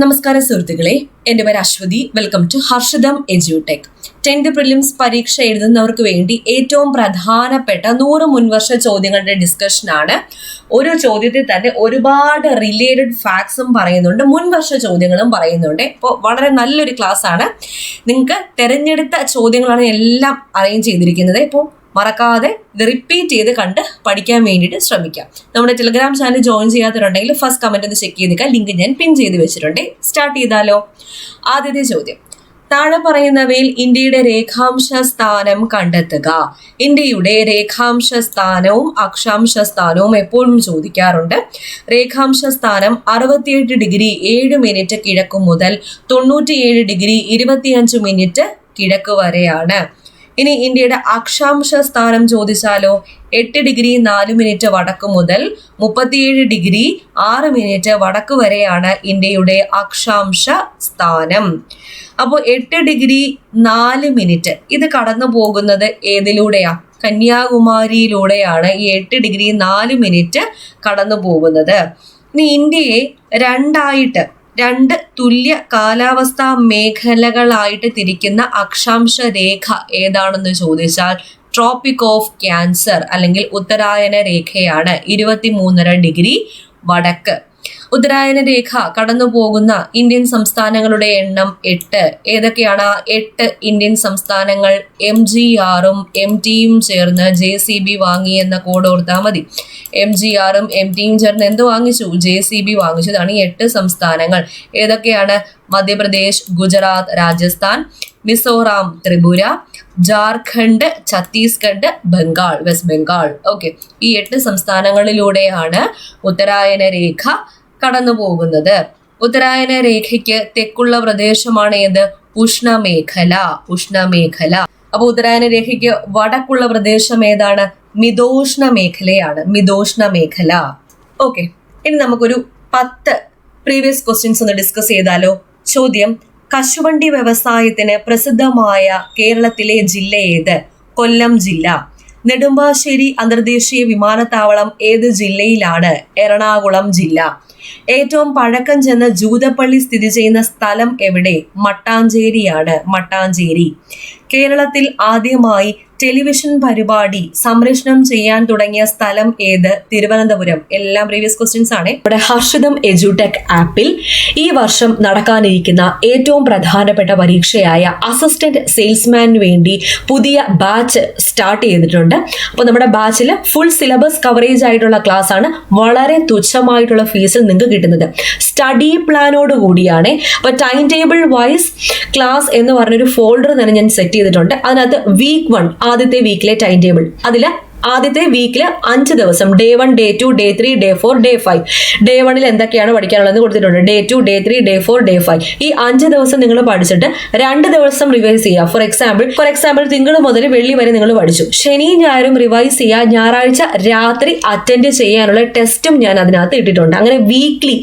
നമസ്കാരം സുഹൃത്തുക്കളെ, എൻ്റെ പേര് അശ്വതി. വെൽക്കം ടു ഹർഷിതം എജ്യൂടെക്. 10th പ്രിലിംസ് പരീക്ഷ എഴുതുന്നവർക്ക് വേണ്ടി ഏറ്റവും പ്രധാനപ്പെട്ട 100 മുൻവർഷ ചോദ്യങ്ങളുടെ ഡിസ്കഷനാണ്. ഒരു ചോദ്യത്തിൽ തന്നെ ഒരുപാട് റിലേറ്റഡ് ഫാക്ട്സും പറയുന്നുണ്ട്, മുൻവർഷ ചോദ്യങ്ങളും പറയുന്നുണ്ട്. ഇപ്പോൾ വളരെ നല്ലൊരു ക്ലാസ് ആണ്. നിങ്ങൾക്ക് തിരഞ്ഞെടുത്ത ചോദ്യങ്ങളാണ് എല്ലാം അറേഞ്ച് ചെയ്തിരിക്കുന്നത്. ഇപ്പോൾ മറക്കാതെ ഇത് റിപ്പീറ്റ് ചെയ്ത് കണ്ട് പഠിക്കാൻ വേണ്ടിയിട്ട് ശ്രമിക്കാം. നമ്മുടെ ടെലിഗ്രാം ചാനൽ ജോയിൻ ചെയ്യാത്തവരുണ്ടെങ്കിൽ ഫസ്റ്റ് കമന്റ് ഒന്ന് ചെക്ക് ചെയ്തേക്കാം. ലിങ്ക് ഞാൻ പിൻ ചെയ്ത് വെച്ചിട്ടുണ്ട്. സ്റ്റാർട്ട് ചെയ്താലോ? ആദ്യത്തെ ചോദ്യം, താഴെ പറയുന്നവയിൽ ഇന്ത്യയുടെ രേഖാംശ സ്ഥാനം കണ്ടെത്തുക. ഇന്ത്യയുടെ രേഖാംശ സ്ഥാനവും അക്ഷാംശ സ്ഥാനവും എപ്പോഴും ചോദിക്കാറുണ്ട്. രേഖാംശ സ്ഥാനം 68 ഡിഗ്രി 7 മിനിറ്റ് കിഴക്ക് മുതൽ 97 ഡിഗ്രി 25 മിനിറ്റ് കിഴക്ക് വരെയാണ്. ഇനി ഇന്ത്യയുടെ അക്ഷാംശ സ്ഥാനം ചോദിച്ചാലോ? 8 ഡിഗ്രി 4 മിനിറ്റ് വടക്ക് മുതൽ 37 ഡിഗ്രി 6 മിനിറ്റ് വടക്ക് വരെയാണ് ഇന്ത്യയുടെ അക്ഷാംശ സ്ഥാനം. അപ്പോൾ 8 ഡിഗ്രി 4 മിനിറ്റ് ഇത് കടന്നു പോകുന്നത് ഏതിലൂടെയാ? കന്യാകുമാരിയിലൂടെയാണ് ഈ 8 ഡിഗ്രി 4 മിനിറ്റ് കടന്നു പോകുന്നത്. ഇനി ഇന്ത്യയെ രണ്ട് തുല്യ കാലാവസ്ഥാ മേഖലകളായിട്ട് തിരിക്കുന്ന അക്ഷാംശ രേഖ ഏതാണെന്ന് ചോദിച്ചാൽ ട്രോപ്പിക് ഓഫ് ക്യാൻസർ അല്ലെങ്കിൽ ഉത്തരായന രേഖയാണ്. 23.5 ഡിഗ്രി വടക്ക്. ഉത്തരായന രേഖ കടന്നു പോകുന്ന ഇന്ത്യൻ സംസ്ഥാനങ്ങളുടെ എണ്ണം 8. ഏതൊക്കെയാണ് 8 ഇന്ത്യൻ സംസ്ഥാനങ്ങൾ? MGRും MTയും ചേർന്ന് JCB വാങ്ങി എന്ന കോഡ് ഓർത്താൽ മതി. MGRും MTയും ചേർന്ന് എന്ത് വാങ്ങിച്ചു? JCB വാങ്ങിച്ചു. ഇതാണ് ഈ 8 സംസ്ഥാനങ്ങൾ. ഏതൊക്കെയാണ്? മധ്യപ്രദേശ്, ഗുജറാത്ത്, രാജസ്ഥാൻ, മിസോറാം, ത്രിപുര, ജാർഖണ്ഡ്, ഛത്തീസ്ഗഡ്, ബംഗാൾ, വെസ്റ്റ് ബംഗാൾ. ഓക്കെ, ഈ 8 സംസ്ഥാനങ്ങളിലൂടെയാണ് ഉത്തരായന രേഖ കടന്നു പോകുന്നത്. ഉത്തരായന രേഖയ്ക്ക് തെക്കുള്ള പ്രദേശമാണ് ഏത്? ഉഷ്ണമേഖല. അപ്പൊ ഉത്തരായന രേഖയ്ക്ക് വടക്കുള്ള പ്രദേശം ഏതാണ്? മിതോഷ്ണ മേഖല. ഓക്കെ, ഇനി നമുക്കൊരു 10 പ്രീവിയസ് ക്വസ്റ്റ്യൻസ് ഒന്ന് ഡിസ്കസ് ചെയ്താലോ? ചോദ്യം, കശുവണ്ടി വ്യവസായത്തിന് പ്രസിദ്ധമായ കേരളത്തിലെ ജില്ല ഏത്? കൊല്ലം ജില്ല. നെടുമ്പാശ്ശേരി അന്തർദേശീയ വിമാനത്താവളം ഏത് ജില്ലയിലാണ്? എറണാകുളം ജില്ല. ഏറ്റവും പഴക്കം ചെന്ന ജൂതപ്പള്ളി സ്ഥിതി ചെയ്യുന്ന സ്ഥലം എവിടെ? മട്ടാഞ്ചേരി. കേരളത്തിൽ ആദ്യമായി ടെലിവിഷൻ പരിപാടി സംപ്രേഷണം ചെയ്യാൻ തുടങ്ങിയ സ്ഥലം ഏത്? തിരുവനന്തപുരം. എല്ലാം പ്രീവിയസ് ക്വസ്റ്റ്യൻസ് ആണ്. ഇവിടെ ഹർഷിതം എജ്യൂടെക് ആപ്പിൽ ഈ വർഷം നടക്കാനിരിക്കുന്ന ഏറ്റവും പ്രധാനപ്പെട്ട പരീക്ഷയായ അസിസ്റ്റന്റ് സെയിൽസ്മാന് വേണ്ടി പുതിയ ബാച്ച് സ്റ്റാർട്ട് ചെയ്തിട്ടുണ്ട്. അപ്പോൾ നമ്മുടെ ബാച്ചിൽ ഫുൾ സിലബസ് കവറേജ് ആയിട്ടുള്ള ക്ലാസ് ആണ്. വളരെ തുച്ഛമായിട്ടുള്ള ഫീസിൽ നിങ്ങൾക്ക് കിട്ടുന്നത്. സ്റ്റഡി പ്ലാനോട് കൂടിയാണ്. അപ്പോൾ ടൈം ടേബിൾ വൈസ് ക്ലാസ് എന്ന് പറഞ്ഞൊരു ഫോൾഡർ തന്നെ ഞാൻ സെറ്റ് ചെയ്തിട്ടുണ്ട്. അതിനകത്ത് week 1 ആദ്യത്തെ വീക്കിലെ ടൈം ടേബിൾ, അതിൽ ആദ്യത്തെ വീക്കില് 5 ദിവസം, Day 1, Day 2, Day 3, Day 4, Day 5. Day 1 എന്തൊക്കെയാണ് പഠിക്കാനുള്ളത് കൊടുത്തിട്ടുണ്ട്. Day 2, Day 3, Day 4, Day 5. ഈ 5 ദിവസം നിങ്ങൾ പഠിച്ചിട്ട് 2 ദിവസം റിവൈസ് ചെയ്യുക. ഫോർ എക്സാമ്പിൾ തിങ്കൾ മുതൽ വെള്ളി വരെ നിങ്ങൾ പഠിച്ചു. ശനിയും ഞായറും റിവൈസ് ചെയ്യുക. ഞായറാഴ്ച രാത്രി അറ്റൻഡ് ചെയ്യാനുള്ള ടെസ്റ്റും ഞാൻ അതിനകത്ത് ഇട്ടിട്ടുണ്ട്. അങ്ങനെ വീക്ക്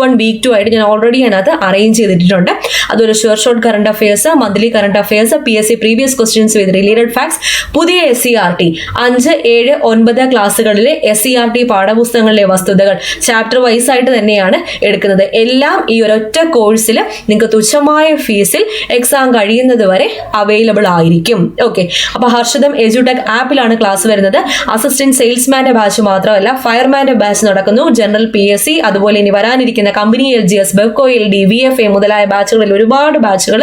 1, വീക്ക് 2 ആയിട്ട് ഞാൻ ഓൾറെഡി അതിനകത്ത് അറേഞ്ച് ചെയ്തിട്ടുണ്ട്. അതൊരു short current affairs, monthly current affairs, PSC previous questions with related facts, പുതിയ SCRT 5, 7, 9 ക്ലാസ്സുകളിലെ SCRT പാഠപുസ്തകങ്ങളിലെ വസ്തുതകൾ ചാപ്റ്റർ വൈസ് ആയിട്ട് തന്നെയാണ് എടുക്കുന്നത്. എല്ലാം ഈ ഒരൊറ്റ കോഴ്സിൽ നിങ്ങൾക്ക് തുച്ഛമായ ഫീസിൽ എക്സാം കഴിയുന്നത് വരെ അവൈലബിൾ ആയിരിക്കും. ഓക്കെ, അപ്പൊ ഹർഷിതം എജ്യൂടെക് ആപ്പിലാണ് ക്ലാസ് വരുന്നത്. അസിസ്റ്റന്റ് സെയിൽസ്മാന്റെ ബാച്ച് മാത്രമല്ല, ഫയർമാന്റെ ബാച്ച് നടക്കുന്നു. ജനറൽ PSC, അതുപോലെ ഇനി വരാനിരിക്കുന്ന company LGS, Bevco LD, VFA മുതലായ ബാച്ചുകളിൽ ഒരുപാട് ബാച്ചുകൾ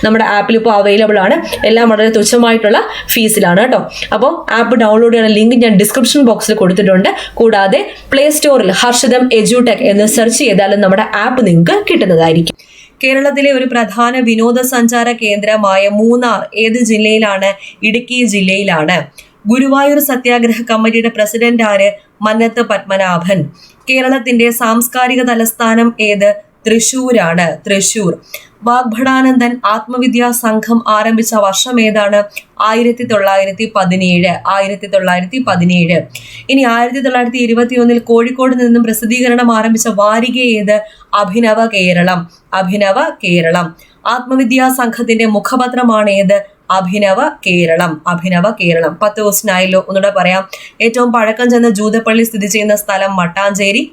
നമ്മുടെ ആപ്പിൽ ഇപ്പോൾ അവൈലബിൾ ആണ്. എല്ലാം വളരെ തുച്ഛമായിട്ടുള്ള ഫീസിലാണ് കേട്ടോ. അപ്പോൾ ആപ്പ് ഡൗൺലോഡ് ചെയ്യുന്ന ലിങ്ക് ഞാൻ ഡിസ്ക്രിപ്ഷൻ ബോക്സിൽ കൊടുത്തിട്ടുണ്ട്. കൂടാതെ പ്ലേ സ്റ്റോറിൽ ഹർഷിതം എജ്യൂടെക് എന്ന് സെർച്ച് ചെയ്താലും നമ്മുടെ ആപ്പ് നിങ്ങൾക്ക് കിട്ടുന്നതായിരിക്കും. കേരളത്തിലെ ഒരു പ്രധാന വിനോദസഞ്ചാര കേന്ദ്രമായ മൂന്നാർ ഏത് ജില്ലയിലാണ്? ഇടുക്കി ജില്ലയിലാണ്. ഗുരുവായൂർ സത്യാഗ്രഹ കമ്മിറ്റിയുടെ പ്രസിഡന്റ് ആര്? മന്നത്ത് പത്മനാഭൻ. കേരളത്തിന്റെ സാംസ്കാരിക തലസ്ഥാനം ഏത്? തൃശൂരാണ്. വാഗ്ഭടാനന്ദൻ ആത്മവിദ്യാ സംഘം ആരംഭിച്ച വർഷം ഏതാണ്? 1917. ഇനി 1921 കോഴിക്കോട് നിന്നും പ്രസിദ്ധീകരണം ആരംഭിച്ച വാരിക ഏത്? അഭിനവ കേരളം. ആത്മവിദ്യാ സംഘത്തിന്റെ മുഖപത്രമാണ് ഏത്? അഭിനവ കേരളം. 10 ക്വസ്റ്റ്യൻ ആയല്ലോ. ഒന്നുകൂടെ പറയാം. ഏറ്റവും പഴക്കം ചെന്ന ജൂതപ്പള്ളി സ്ഥിതി ചെയ്യുന്ന സ്ഥലം മട്ടാഞ്ചേരി.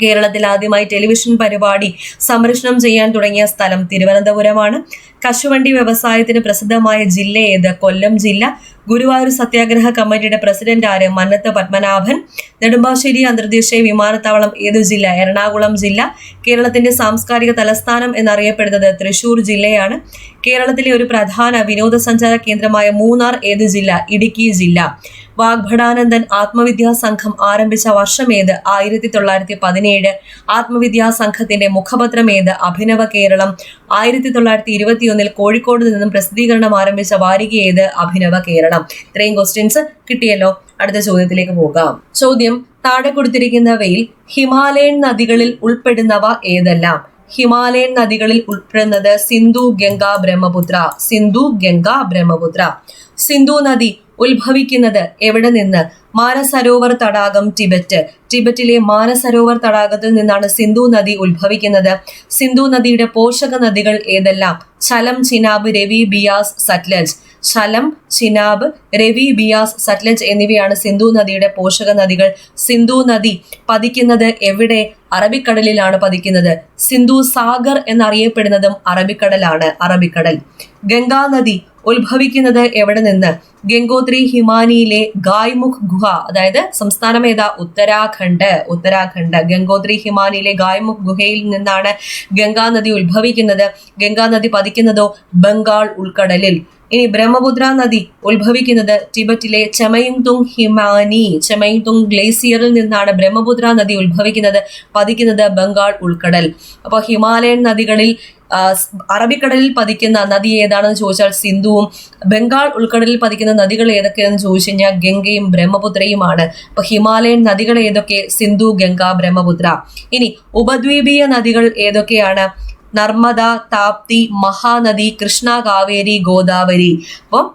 കേരളത്തിൽ ആദ്യമായി ടെലിവിഷൻ പരിപാടി സംപ്രേഷണം ചെയ്യാൻ തുടങ്ങിയ സ്ഥലം തിരുവനന്തപുരമാണ്. കശുവണ്ടി വ്യവസായത്തിന് പ്രസിദ്ധമായ ജില്ല ഏത്? കൊല്ലം ജില്ല. ഗുരുവായൂർ സത്യാഗ്രഹ കമ്മിറ്റിയുടെ പ്രസിഡന്റ് ആര്? മന്നത്ത് പത്മനാഭൻ. നെടുമ്പാശ്ശേരി അന്തർദേശീയ വിമാനത്താവളം ഏത് ജില്ല? എറണാകുളം ജില്ല. കേരളത്തിന്റെ സാംസ്കാരിക തലസ്ഥാനം എന്നറിയപ്പെടുന്നത് തൃശൂർ ജില്ലയാണ്. കേരളത്തിലെ ഒരു പ്രധാന വിനോദസഞ്ചാര കേന്ദ്രമായ മൂന്നാർ ഏത് ജില്ല? ഇടുക്കി ജില്ല. വാഗ്ഭടാനന്ദൻ ആത്മവിദ്യാ സംഘം ആരംഭിച്ച വർഷം ഏത്? 1917. ആത്മവിദ്യാ സംഘത്തിന്റെ മുഖപത്രം ഏത്? അഭിനവ കേരളം. 1921 കോഴിക്കോട് നിന്നും പ്രസിദ്ധീകരണം ആരംഭിച്ച വാരിക ഏത്? അഭിനവ കേരളം. ഇത്രയും ക്വസ്റ്റ്യൻസ് കിട്ടിയല്ലോ. അടുത്ത ചോദ്യത്തിലേക്ക് പോകാം. ചോദ്യം: താഴെ കൊടുത്തിരിക്കുന്നവയിൽ ഹിമാലയൻ നദികളിൽ ഉൾപ്പെടുന്നവ ഏതെല്ലാം? ഹിമാലയൻ നദികളിൽ ഉൾപ്പെടുന്നത് സിന്ധു, ഗംഗ, ബ്രഹ്മപുത്ര. സിന്ധു, ഗംഗ, ബ്രഹ്മപുത്ര. സിന്ധു നദി ഉത്ഭവിക്കുന്നത് എവിടെ നിന്ന്? മാനസരോവർ തടാകം, ടിബറ്റ്. ടിബറ്റിലെ മാനസരോവർ തടാകത്തിൽ നിന്നാണ് സിന്ധു നദി ഉത്ഭവിക്കുന്നത്. സിന്ധു നദിയുടെ പോഷക നദികൾ ഏതെല്ലാം? ഝലം, ചിനാബ്, രവി, ബിയാസ്, സത്ലജ്. ഝലം, ചിനാബ്, രവി, ബിയാസ്, സത്ലജ് എന്നിവയാണ് സിന്ധു നദിയുടെ പോഷക നദികൾ. സിന്ധു നദി പതിക്കുന്നത് എവിടെ? അറബിക്കടലിലാണ് പതിക്കുന്നത്. സിന്ധു സാഗർ എന്നറിയപ്പെടുന്നതും അറബിക്കടലാണ്. അറബിക്കടൽ. ഗംഗാ നദി ഉത്ഭവിക്കുന്നത് എവിടെ നിന്ന്? ഗംഗോത്രി ഹിമാനിയിലെ ഗായ്മുഖ് ഗുഹ, അതായത് സംസ്ഥാനം ഏതാ? ഉത്തരാഖണ്ഡ്. ഉത്തരാഖണ്ഡ്. ഗംഗോത്രി ഹിമാനിയിലെ ഗായ്മുഖ് ഗുഹയിൽ നിന്നാണ് ഗംഗാ നദി ഉത്ഭവിക്കുന്നത്. ഗംഗാ നദി പതിക്കുന്നതോ ബംഗാൾ ഉൾക്കടലിൽ. ഇനി ബ്രഹ്മപുത്ര നദി ഉത്ഭവിക്കുന്നത് ടിബറ്റിലെ ചെമയുങ്തുങ് ഹിമാനി, ചെമയുങ്തുങ് ഗ്ലേസിയറിൽ നിന്നാണ് ബ്രഹ്മപുത്ര നദി ഉത്ഭവിക്കുന്നത്. പതിക്കുന്നത് ബംഗാൾ ഉൾക്കടൽ. അപ്പോൾ ഹിമാലയൻ നദികളിൽ അറബിക്കടലിൽ പതിക്കുന്ന നദി ഏതാണെന്ന് ചോദിച്ചാൽ സിന്ധുവും, ബംഗാൾ ഉൾക്കടലിൽ പതിക്കുന്ന നദികൾ ഏതൊക്കെയാണെന്ന് ചോദിച്ചു കഴിഞ്ഞാൽ ഗംഗയും ബ്രഹ്മപുത്രയുമാണ്. അപ്പൊ ഹിമാലയൻ നദികൾ ഏതൊക്കെ? സിന്ധു, ഗംഗ, ബ്രഹ്മപുത്ര. ഇനി ഉപദ്വീപീയ നദികൾ ഏതൊക്കെയാണ്? നർമ്മദ, താപ്തി, മഹാനദി, കൃഷ്ണ, കാവേരി, ഗോദാവരി. അപ്പം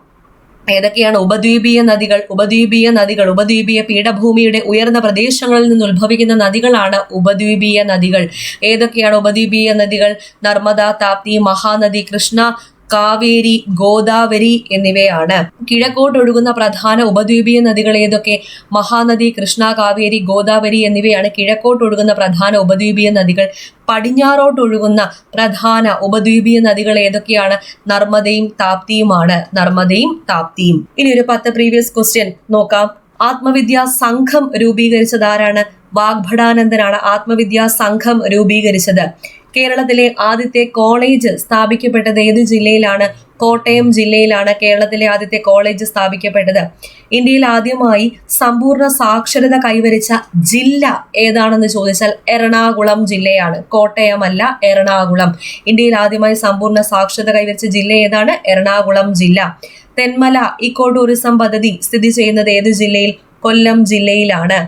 ഏതൊക്കെയാണ് ഉപദ്വീപീയ നദികൾ? ഉപദ്വീപീയ പീഠഭൂമിയുടെ ഉയർന്ന പ്രദേശങ്ങളിൽ നിന്ന് ഉത്ഭവിക്കുന്ന നദികളാണ് ഉപദ്വീപീയ നദികൾ. ഏതൊക്കെയാണ് ഉപദ്വീപീയ നദികൾ? നർമ്മദ, താപ്തി, മഹാനദി, കൃഷ്ണ, കാവേരി, ഗോദാവരി എന്നിവയാണ്. കിഴക്കോട്ടൊഴുകുന്ന പ്രധാന ഉപദ്വീപീയ നദികൾ ഏതൊക്കെ? മഹാനദി, കൃഷ്ണ, കാവേരി, ഗോദാവരി എന്നിവയാണ് കിഴക്കോട്ടൊഴുകുന്ന പ്രധാന ഉപദ്വീപീയ നദികൾ. പടിഞ്ഞാറോട്ടൊഴുകുന്ന പ്രധാന ഉപദ്വീപീയ നദികൾ ഏതൊക്കെയാണ്? നർമ്മദയും താപ്തിയുമാണ്. നർമ്മദയും താപ്തിയും. ഇനി ഒരു 10 പ്രീവിയസ് ക്വസ്റ്റ്യൻ നോക്കാം. ആത്മവിദ്യാ സംഘം രൂപീകരിച്ചത് ആരാണ്? വാഗ്ഭടാനന്ദനാണ് ആത്മവിദ്യാ സംഘം രൂപീകരിച്ചത്. കേരളത്തിലെ ആദ്യത്തെ കോളേജ് സ്ഥാപിക്കപ്പെട്ടത് ഏത് ജില്ലയിലാണ്? കോട്ടയം ജില്ലയിലാണ് കേരളത്തിലെ ആദ്യത്തെ കോളേജ് സ്ഥാപിക്കപ്പെട്ടത്. ഇന്ത്യയിൽ ആദ്യമായി സമ്പൂർണ്ണ സാക്ഷരത കൈവരിച്ച ജില്ല ഏതാണെന്ന് ചോദിച്ചാൽ എറണാകുളം ജില്ലയാണ്. കോട്ടയമല്ല, എറണാകുളം. ഇന്ത്യയിൽ ആദ്യമായി സമ്പൂർണ്ണ സാക്ഷരത കൈവരിച്ച ജില്ല ഏതാണ്? എറണാകുളം ജില്ല. തെന്മല ഇക്കോ ടൂറിസം പദ്ധതി സ്ഥിതി ചെയ്യുന്നത് ഏത് ജില്ലയിൽ? കൊല്ലം ജില്ലയിലാണ്.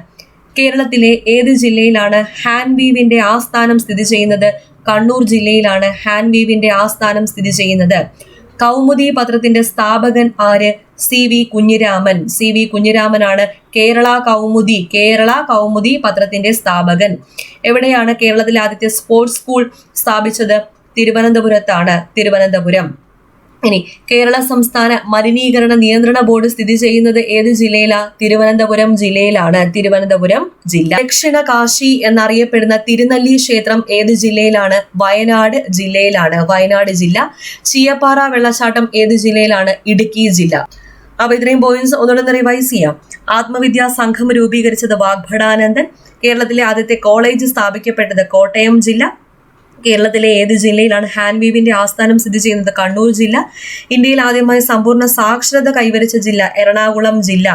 കേരളത്തിലെ ഏത് ജില്ലയിലാണ് ഹാൻവീവിന്റെ ആസ്ഥാനം സ്ഥിതി ചെയ്യുന്നത്? കണ്ണൂർ ജില്ലയിലാണ് ഹാൻവീവിന്റെ ആസ്ഥാനം സ്ഥിതി ചെയ്യുന്നത്. കൗമുദി പത്രത്തിന്റെ സ്ഥാപകൻ ആര്? CV കുഞ്ഞിരാമൻ. CV കുഞ്ഞിരാമനാണ് കേരള കൗമുദി പത്രത്തിന്റെ സ്ഥാപകൻ. എവിടെയാണ് കേരളത്തിലെ ആദ്യത്തെ സ്പോർട്സ് സ്കൂൾ സ്ഥാപിച്ചത്? തിരുവനന്തപുരത്താണ്. തിരുവനന്തപുരം. ഇനി കേരള സംസ്ഥാന മലിനീകരണ നിയന്ത്രണ ബോർഡ് സ്ഥിതി ചെയ്യുന്നത് ഏത് ജില്ലയിലാ? തിരുവനന്തപുരം ജില്ലയിലാണ്. തിരുവനന്തപുരം ജില്ല. ദക്ഷിണ കാശി എന്നറിയപ്പെടുന്ന തിരുനെല്ലി ക്ഷേത്രം ഏത് ജില്ലയിലാണ്? വയനാട് ജില്ലയിലാണ്. വയനാട് ജില്ല. ചീയപ്പാറ വെള്ളച്ചാട്ടം ഏത് ജില്ലയിലാണ്? ഇടുക്കി ജില്ല. അപ്പൊ ഇത്രയും പോയിന്റ്സ് ഒന്നുകൂടെ റിവൈസ് ചെയ്യാം. ആത്മവിദ്യാ സംഘം രൂപീകരിച്ചത് വാഗ്ഭടാനന്ദൻ. കേരളത്തിലെ ആദ്യത്തെ കോളേജ് സ്ഥാപിക്കപ്പെട്ടത് കോട്ടയം ജില്ല. കേരളത്തിലെ ഏത് ജില്ലയിലാണ് ഹാൻവീവിന്റെ ആസ്ഥാനം സ്ഥിതി ചെയ്യുന്നത്? കണ്ണൂർ ജില്ല. ഇന്ത്യയിൽ ആദ്യമായി സമ്പൂർണ്ണ സാക്ഷരത കൈവരിച്ച ജില്ല എറണാകുളം ജില്ല.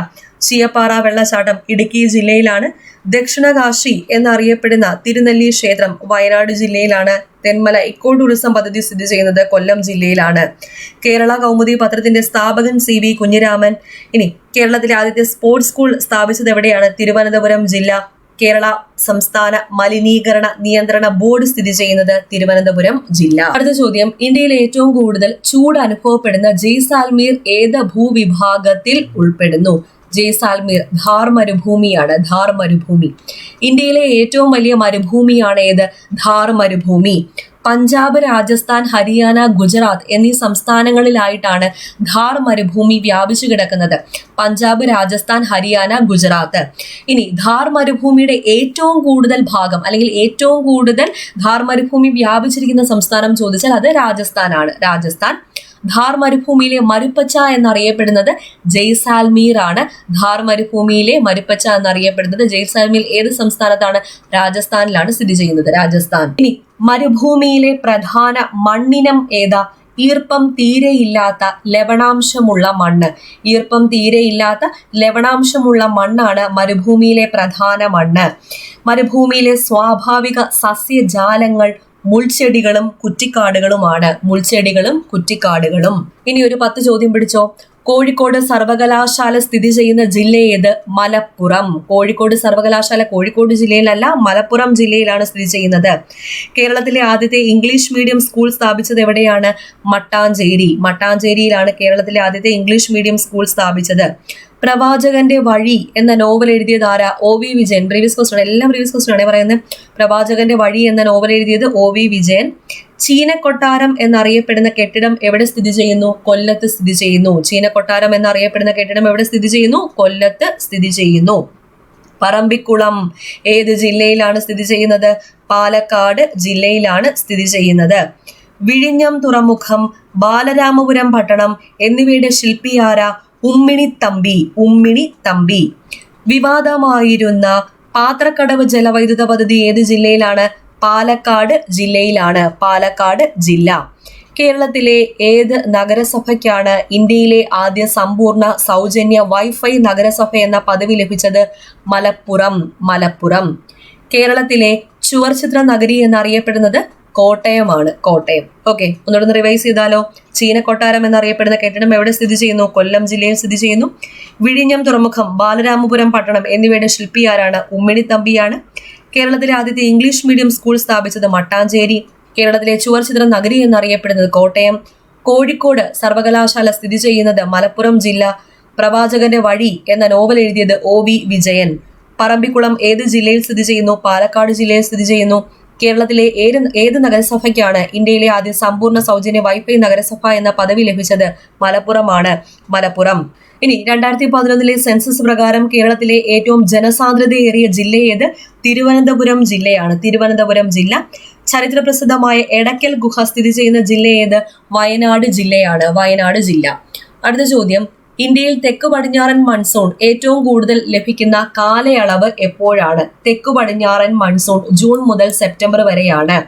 ചീയപ്പാറ വെള്ളച്ചാട്ടം ഇടുക്കി ജില്ലയിലാണ്. ദക്ഷിണകാശി എന്നറിയപ്പെടുന്ന തിരുനെല്ലി ക്ഷേത്രം വയനാട് ജില്ലയിലാണ്. തെന്മല ഇക്കോ ടൂറിസം പദ്ധതി സ്ഥിതി ചെയ്യുന്നത് കൊല്ലം ജില്ലയിലാണ്. കേരള കൗമുദി പത്രത്തിന്റെ സ്ഥാപകൻ CV കുഞ്ഞിരാമൻ. ഇനി കേരളത്തിലെ ആദ്യത്തെ സ്പോർട്സ് സ്കൂൾ സ്ഥാപിച്ചത് എവിടെയാണ്? തിരുവനന്തപുരം ജില്ല. കേരള സംസ്ഥാന മലിനീകരണ നിയന്ത്രണ ബോർഡ് സ്ഥിതി ചെയ്യുന്നത് തിരുവനന്തപുരം ജില്ല. അടുത്ത ചോദ്യം: ഇന്ത്യയിൽ ഏറ്റവും കൂടുതൽ ചൂട് അനുഭവപ്പെടുന്ന ജയ്സാൽമീർ ഏത് ഭൂവിഭാഗത്തിൽ ഉൾപ്പെടുന്നു? ജയ്സാൽമീർ ധാർ മരുഭൂമിയാണ്. ധാർ മരുഭൂമി. ഇന്ത്യയിലെ ഏറ്റവും വലിയ മരുഭൂമിയാണ് ഏത്? ധാർ മരുഭൂമി. പഞ്ചാബ്, രാജസ്ഥാൻ, ഹരിയാന, ഗുജറാത്ത് എന്നീ സംസ്ഥാനങ്ങളിലായിട്ടാണ് ഥാർ മരുഭൂമി വ്യാപിച്ചു കിടക്കുന്നത്. പഞ്ചാബ്, രാജസ്ഥാൻ, ഹരിയാന, ഗുജറാത്ത്. ഇനി ഥാർ മരുഭൂമിയുടെ ഏറ്റവും കൂടുതൽ ഭാഗം അല്ലെങ്കിൽ ഏറ്റവും കൂടുതൽ ഥാർ മരുഭൂമി വ്യാപിച്ചിരിക്കുന്ന സംസ്ഥാനം ചോദിച്ചാൽ അത് രാജസ്ഥാനാണ്. രാജസ്ഥാൻ. ഥാർ മരുഭൂമിയിലെ മരുപ്പച്ച എന്നറിയപ്പെടുന്നത് ജയ്സാൽമീർ ആണ്. ഥാർ മരുഭൂമിയിലെ മരുപ്പച്ച എന്നറിയപ്പെടുന്നത് ജയ്സാൽമീർ ഏത് സംസ്ഥാനത്താണ്? രാജസ്ഥാനിലാണ് സ്ഥിതി ചെയ്യുന്നത്. രാജസ്ഥാൻ. ഇനി മരുഭൂമിയിലെ പ്രധാന മണ്ണിനം ഏതാ? ഈർപ്പം തീരെയില്ലാത്ത ലവണാംശമുള്ള മണ്ണ്. ഈർപ്പം തീരെയില്ലാത്ത ലവണാംശമുള്ള മണ്ണാണ് മരുഭൂമിയിലെ പ്രധാന മണ്ണ്. മരുഭൂമിയിലെ സ്വാഭാവിക സസ്യജാലങ്ങൾ മുൾച്ചെടികളും കുറ്റിക്കാടുകളുമാണ്. മുൾച്ചെടികളും കുറ്റിക്കാടുകളും. ഇനി ഒരു 10 ചോദ്യം പിടിച്ചോ. കോഴിക്കോട് സർവകലാശാല സ്ഥിതി ചെയ്യുന്ന ജില്ല ഏത്? മലപ്പുറം. കോഴിക്കോട് സർവകലാശാല കോഴിക്കോട് ജില്ലയിലല്ല, മലപ്പുറം ജില്ലയിലാണ് സ്ഥിതി ചെയ്യുന്നത്. കേരളത്തിലെ ആദ്യത്തെ ഇംഗ്ലീഷ് മീഡിയം സ്കൂൾ സ്ഥാപിച്ചത് എവിടെയാണ്? മട്ടാഞ്ചേരി. മട്ടാഞ്ചേരിയിലാണ് കേരളത്തിലെ ആദ്യത്തെ ഇംഗ്ലീഷ് മീഡിയം സ്കൂൾ സ്ഥാപിച്ചത്. പ്രവാചകന്റെ വഴി എന്ന നോവൽ എഴുതിയത് ആരാ? OV വിജയൻ. പ്രീവിയസ് ക്വസ്റ്റ്യൻ, എല്ലാം പ്രീവിയസ് ക്വസ്റ്റ്യൻ ആണ് പറയുന്നത്. പ്രവാചകന്റെ വഴി എന്ന നോവൽ എഴുതിയത് OV വിജയൻ. ചീനക്കൊട്ടാരം എന്നറിയപ്പെടുന്ന കെട്ടിടം എവിടെ സ്ഥിതി ചെയ്യുന്നു? കൊല്ലത്ത് സ്ഥിതി ചെയ്യുന്നു. ചീനക്കൊട്ടാരം എന്നറിയപ്പെടുന്ന കെട്ടിടം എവിടെ സ്ഥിതി ചെയ്യുന്നു? കൊല്ലത്ത് സ്ഥിതി ചെയ്യുന്നു. പറമ്പിക്കുളം ഏത് ജില്ലയിലാണ് സ്ഥിതി ചെയ്യുന്നത്? പാലക്കാട് ജില്ലയിലാണ് സ്ഥിതി ചെയ്യുന്നത്. വിഴിഞ്ഞം തുറമുഖം, ബാലരാമപുരം പട്ടണം എന്നിവയുടെ ശില്പി ആരാ? ഉമ്മിണിത്തമ്പി. ഉമ്മിണിത്തമ്പി. വിവാദമായിരുന്ന പാത്രക്കടവ് ജലവൈദ്യുത പദ്ധതി ഏത് ജില്ലയിലാണ്? പാലക്കാട് ജില്ലയിലാണ്. പാലക്കാട് ജില്ല. കേരളത്തിലെ ഏത് നഗരസഭയ്ക്കാണ് ഇന്ത്യയിലെ ആദ്യ സമ്പൂർണ്ണ സൗജന്യ വൈഫൈ നഗരസഭ എന്ന പദവി ലഭിച്ചത്? മലപ്പുറം. മലപ്പുറം. കേരളത്തിലെ ചുവർച്ചിത്ര നഗരി എന്നറിയപ്പെടുന്നത് കോട്ടയമാണ്. കോട്ടയം. ഓക്കെ, ഒന്നുകൂടെ റിവൈസ് ചെയ്താലോ. ചീനക്കൊട്ടാരം എന്നറിയപ്പെടുന്ന കെട്ടിടം എവിടെ സ്ഥിതി ചെയ്യുന്നു? കൊല്ലം ജില്ലയിൽ സ്ഥിതി ചെയ്യുന്നു. വിഴിഞ്ഞം തുറമുഖം, ബാലരാമപുരം പട്ടണം എന്നിവയുടെ ശില്പി ആരാണ്? ഉമ്മിണിത്തമ്പിയാണ്. കേരളത്തിലെ ആദ്യത്തെ ഇംഗ്ലീഷ് മീഡിയം സ്കൂൾ സ്ഥാപിച്ചത് മട്ടാഞ്ചേരി. കേരളത്തിലെ ചുവർച്ചിത്ര നഗരി എന്നറിയപ്പെടുന്നത് കോട്ടയം. കോഴിക്കോട് സർവകലാശാല സ്ഥിതി ചെയ്യുന്നത് മലപ്പുറം ജില്ല. പ്രവാചകന്റെ വഴി എന്ന നോവൽ എഴുതിയത് OV വിജയൻ. പറമ്പിക്കുളം ഏത് ജില്ലയിൽ സ്ഥിതി ചെയ്യുന്നു? പാലക്കാട് ജില്ലയിൽ സ്ഥിതി ചെയ്യുന്നു. കേരളത്തിലെ ഏത് നഗരസഭയ്ക്കാണ് ഇന്ത്യയിലെ ആദ്യ സമ്പൂർണ്ണ സൗജന്യ വൈഫൈ നഗരസഭ എന്ന പദവി ലഭിച്ചത്? മലപ്പുറമാണ്. മലപ്പുറം. ഇനി 2011 സെൻസസ് പ്രകാരം കേരളത്തിലെ ഏറ്റവും ജനസാന്ദ്രതയേറിയ ജില്ല ഏത്? തിരുവനന്തപുരം ജില്ലയാണ്. തിരുവനന്തപുരം ജില്ല. ചരിത്രപ്രസിദ്ധമായ എടക്കൽ ഗുഹ സ്ഥിതി ചെയ്യുന്ന ജില്ല ഏത്? വയനാട് ജില്ലയാണ്. വയനാട് ജില്ല. അടുത്ത ചോദ്യം, ഇന്ത്യയിൽ തെക്ക് പടിഞ്ഞാറൻ മൺസൂൺ ഏറ്റവും കൂടുതൽ ലഭിക്കുന്ന കാലയളവ് എപ്പോഴാണ്? തെക്ക് പടിഞ്ഞാറൻ മൺസൂൺ ജൂൺ മുതൽ സെപ്റ്റംബർ വരെയാണ്.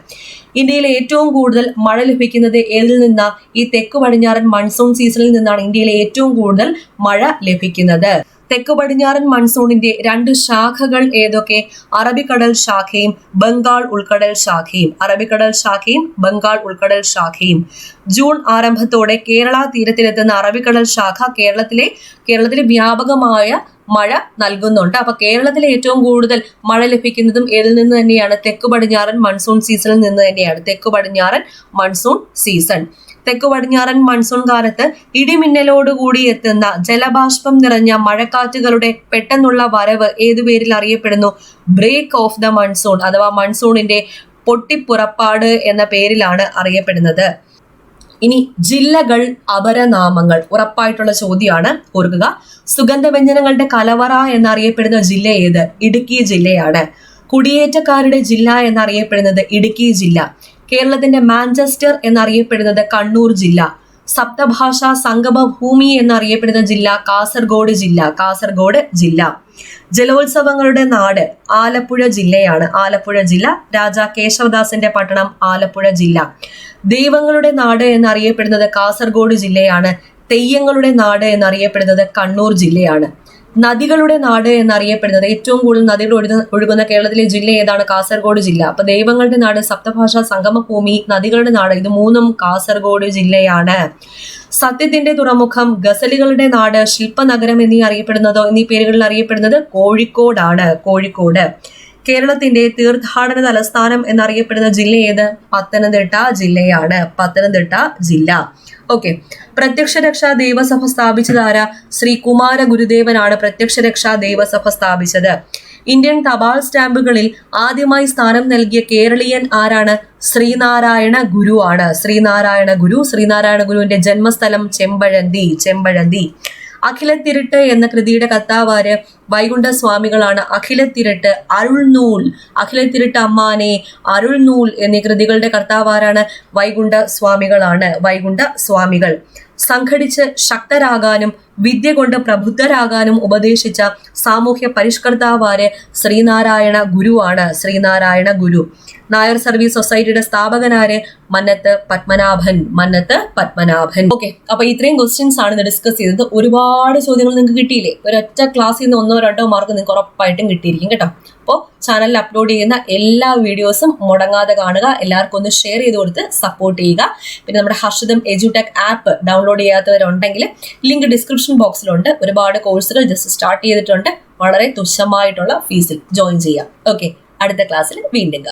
ഇന്ത്യയിൽ ഏറ്റവും കൂടുതൽ മഴ ലഭിക്കുന്നത് ഏതിൽ നിന്നാ? ഈ തെക്ക് പടിഞ്ഞാറൻ മൺസൂൺ സീസണിൽ നിന്നാണ് ഇന്ത്യയിലെ ഏറ്റവും കൂടുതൽ മഴ ലഭിക്കുന്നത്. തെക്ക് പടിഞ്ഞാറൻ മൺസൂണിന്റെ 2 ശാഖകൾ ഏതൊക്കെ? അറബിക്കടൽ ശാഖയും ബംഗാൾ ഉൾക്കടൽ ശാഖയും. അറബിക്കടൽ ശാഖയും ബംഗാൾ ഉൾക്കടൽ ശാഖയും. ജൂൺ ആരംഭത്തോടെ കേരള തീരത്തിലെത്തുന്ന അറബിക്കടൽ ശാഖ കേരളത്തിലെ വ്യാപകമായ മഴ നൽകുന്നുണ്ട്. അപ്പൊ കേരളത്തിലെ ഏറ്റവും കൂടുതൽ മഴ ലഭിക്കുന്നതും ഏതിൽ നിന്ന് തന്നെയാണ്? തെക്ക് പടിഞ്ഞാറൻ മൺസൂൺ സീസണിൽ നിന്ന് തന്നെയാണ്. തെക്ക് പടിഞ്ഞാറൻ മൺസൂൺ സീസൺ. തെക്ക് പടിഞ്ഞാറൻ മൺസൂൺ കാലത്ത് ഇടിമിന്നലോടുകൂടി എത്തുന്ന ജലബാഷ്പം നിറഞ്ഞ മഴക്കാറ്റുകളുടെ പെട്ടെന്നുള്ള വരവ് ഏതു പേരിൽ അറിയപ്പെടുന്നു? ബ്രേക്ക് ഓഫ് ദ മൺസൂൺ അഥവാ മൺസൂണിന്റെ പൊട്ടിപ്പുറപ്പാട് എന്ന പേരിലാണ് അറിയപ്പെടുന്നത്. ഇനി ജില്ലകൾ, അപരനാമങ്ങൾ ഉറപ്പായിട്ടുള്ള ചോദ്യമാണ്, ഓർക്കുക. സുഗന്ധവ്യഞ്ജനങ്ങളുടെ കലവറ എന്നറിയപ്പെടുന്ന ജില്ല ഏത്? ഇടുക്കി ജില്ലയാണ്. കുടിയേറ്റക്കാരുടെ ജില്ല എന്നറിയപ്പെടുന്നത് ഇടുക്കി ജില്ല. കേരളത്തിന്റെ മാഞ്ചസ്റ്റർ എന്നറിയപ്പെടുന്നത് കണ്ണൂർ ജില്ല. സപ്തഭാഷാ സംഗമഭൂമി എന്നറിയപ്പെടുന്ന ജില്ല കാസർഗോഡ് ജില്ല. കാസർഗോഡ് ജില്ല. ജലോത്സവങ്ങളുടെ നാട് ആലപ്പുഴ ജില്ലയാണ്. ആലപ്പുഴ ജില്ല. രാജാ കേശവദാസിന്റെ പട്ടണം ആലപ്പുഴ ജില്ല. ദൈവങ്ങളുടെ നാട് എന്നറിയപ്പെടുന്നത് കാസർഗോഡ് ജില്ലയാണ്. തെയ്യങ്ങളുടെ നാട് എന്നറിയപ്പെടുന്നത് കണ്ണൂർ ജില്ലയാണ്. നദികളുടെ നാട് എന്നറിയപ്പെടുന്നത്, ഏറ്റവും കൂടുതൽ നദികൾ ഒഴുകുന്ന കേരളത്തിലെ ജില്ല ഏതാണ്? കാസർഗോഡ് ജില്ല. അപ്പൊ ദൈവങ്ങളുടെ നാട്, സപ്തഭാഷാ സംഗമഭൂമി, നദികളുടെ നാട്, ഇത് മൂന്നും കാസർഗോഡ് ജില്ലയാണ്. സത്യത്തിന്റെ തുറമുഖം, ഗസലുകളുടെ നാട്, ശില്പനഗരം എന്നീ പേരുകളിൽ അറിയപ്പെടുന്നത് കോഴിക്കോടാണ്. കോഴിക്കോട്. കേരളത്തിന്റെ തീർത്ഥാടന തലസ്ഥാനം എന്നറിയപ്പെടുന്ന ജില്ല ഏത്? പത്തനംതിട്ട ജില്ലയാണ്. പത്തനംതിട്ട ജില്ല. ഓക്കെ. പ്രത്യക്ഷരക്ഷാ ദേവസഭ സ്ഥാപിച്ചത് ആരാ? ശ്രീ കുമാര ഗുരുദേവനാണ് പ്രത്യക്ഷരക്ഷാ ദേവസഭ സ്ഥാപിച്ചത്. ഇന്ത്യൻ തപാൽ സ്റ്റാമ്പുകളിൽ ആദ്യമായി സ്ഥാനം നൽകിയ കേരളീയൻ ആരാണ്? ശ്രീനാരായണ ഗുരു ആണ്. ശ്രീനാരായണ ഗുരുവിന്റെ ജന്മസ്ഥലം ചെമ്പഴന്തി. അഖിലത്തിരുട്ട് എന്ന കൃതിയുടെ കർത്താവാര്? വൈകുണ്ഠ സ്വാമികളാണ്. അഖിലത്തിരുട്ട്, അരുൾനൂൽ, അഖിലത്തിരുട്ട് അമ്മാനെ, അരുൾനൂൽ എന്നീ കൃതികളുടെ കർത്താവാരാണ്? വൈകുണ്ഠ സ്വാമികൾ. സംഘടിച്ച് ശക്തരാകാനും വിദ്യ കൊണ്ട് പ്രബുദ്ധരാകാനും ഉപദേശിച്ച സാമൂഹ്യ പരിഷ്കർത്താവാര്? ശ്രീനാരായണ ഗുരുവാണ്. നായർ സർവീസ് സൊസൈറ്റിയുടെ സ്ഥാപകനാര്? മന്നത്ത് പത്മനാഭൻ. ഓക്കെ, അപ്പൊ ഇത്രയും ക്വസ്റ്റ്യൻസ് ആണ് ഇന്ന് ഡിസ്കസ് ചെയ്തത്. ഒരുപാട് ചോദ്യങ്ങൾ നിങ്ങൾക്ക് കിട്ടിയില്ലേ? ഒരൊറ്റ ക്ലാസ്സിൽ നിന്ന് 1-2 മാർക്ക് നിങ്ങൾക്ക് ഉറപ്പായിട്ടും കിട്ടിയിരിക്കും കേട്ടോ. അപ്പോൾ ചാനലിൽ അപ്ലോഡ് ചെയ്യുന്ന എല്ലാ വീഡിയോസും മുടങ്ങാതെ കാണുക. എല്ലാവർക്കും ഒന്ന് ഷെയർ ചെയ്ത് കൊടുത്ത് സപ്പോർട്ട് ചെയ്യുക. പിന്നെ നമ്മുടെ ഹർഷിതം എഡ്യൂടെക് ആപ്പ് ഡൗൺലോഡ് ചെയ്യാത്തവരുണ്ടെങ്കിൽ ലിങ്ക് ഡിസ്ക്രിപ്ഷൻ ബോക്സിലുണ്ട്. ഒരുപാട് കോഴ്സുകൾ ജസ്റ്റ് സ്റ്റാർട്ട് ചെയ്തിട്ടുണ്ട്. വളരെ തുച്ഛമായിട്ടുള്ള ഫീസിൽ ജോയിൻ ചെയ്യാം. ഓക്കെ, അടുത്ത ക്ലാസ്സിൽ വീണ്ടും